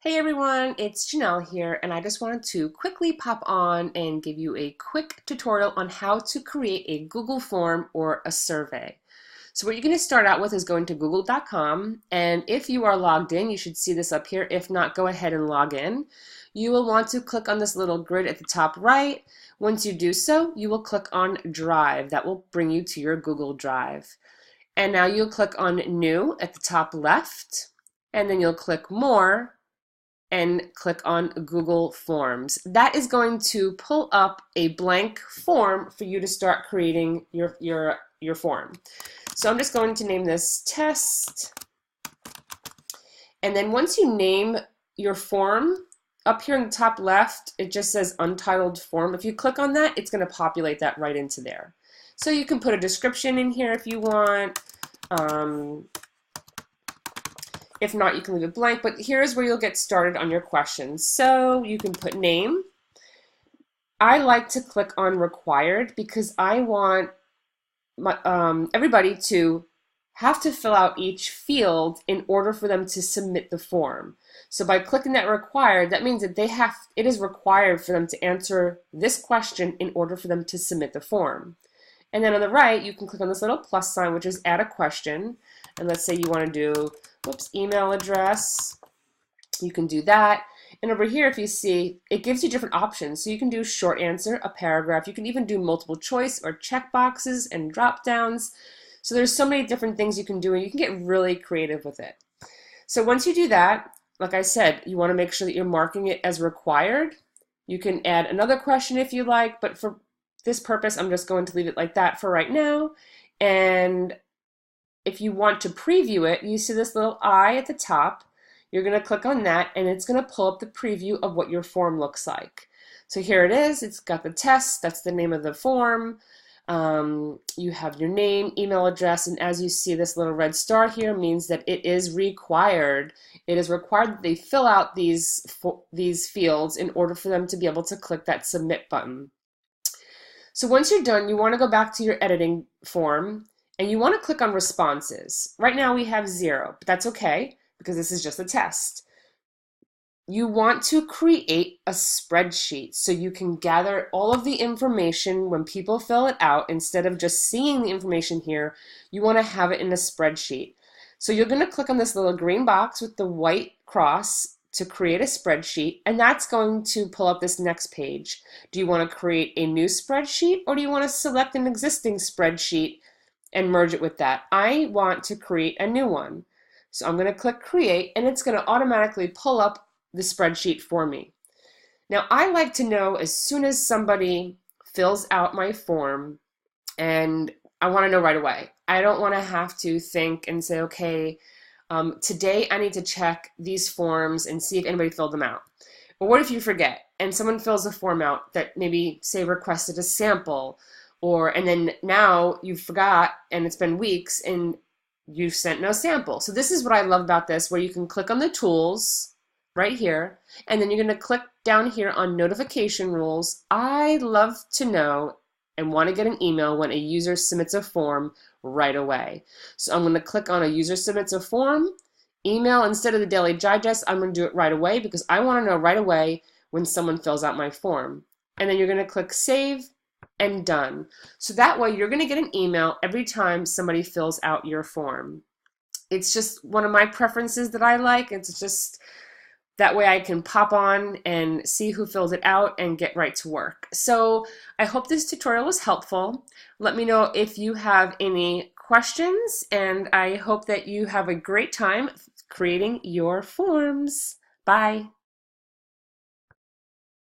Hey everyone, it's Janelle here, and I just wanted to quickly pop on and give you a quick tutorial on how to create a Google form or a survey. So what you're going to start out with is going to google.com, and if you are logged in, you should see this up here. If not, go ahead and log in. You will want to click on this little grid at the top right. Once you do so, you will click on Drive. That will bring you to your Google Drive. And now you'll click on New at the top left, and then you'll click More and click on Google Forms. That is going to pull up a blank form for you to start creating your form. So I'm just going to name this test. And then once you name your form, up here in the top left, it just says Untitled Form. If you click on that, it's going to populate that right into there. So you can put a description in here if you want. If not, you can leave it blank, but here's where you'll get started on your questions. So you can put name. I like to click on required because I want everybody to have to fill out each field in order for them to submit the form. So by clicking that required, that means that it is required for them to answer this question in order for them to submit the form. And then on the right, you can click on this little plus sign, which is add a question. And let's say you want to do, email address. You can do that. And over here, if you see, it gives you different options. So you can do short answer, a paragraph. You can even do multiple choice or check boxes and drop downs. So there's so many different things you can do, and you can get really creative with it. So once you do that, like I said, you want to make sure that you're marking it as required. You can add another question if you like, but for this purpose, I'm just going to leave it like that for right now. And if you want to preview it, you see this little eye at the top. You're going to click on that, and it's going to pull up the preview of what your form looks like. So here it is. It's got the test. That's the name of the form. You have your name, email address, and as you see, this little red star here means that it is required. It is required that they fill out these fields in order for them to be able to click that submit button. So once you're done, you want to go back to your editing form, and you want to click on responses. Right now we have 0, but that's okay because this is just a test. You want to create a spreadsheet so you can gather all of the information when people fill it out. Instead of just seeing the information here, you want to have it in a spreadsheet. So you're going to click on this little green box with the white cross to create a spreadsheet, and that's going to pull up this next page. Do you want to create a new spreadsheet, or do you want to select an existing spreadsheet and merge it with that? I want to create a new one. So I'm going to click create, and it's going to automatically pull up the spreadsheet for me. Now I like to know as soon as somebody fills out my form, and I want to know right away. I don't want to have to think and say, okay, today I need to check these forms and see if anybody filled them out. But what if you forget and someone fills a form out that maybe, say, requested a sample, and then now you forgot and it's been weeks and you sent no sample. So this is what I love about this, where you can click on the tools right here, and then you're going to click down here on notification rules. I love to know and want to get an email when a user submits a form right away. So I'm going to click on a user submits a form, email instead of the daily digest. I'm going to do it right away because I want to know right away when someone fills out my form. And then you're going to click save and done. So that way you're going to get an email every time somebody fills out your form. It's just one of my preferences that I like. It's just that way I can pop on and see who filled it out and get right to work. So I hope this tutorial was helpful. Let me know if you have any questions, and I hope that you have a great time creating your forms. Bye.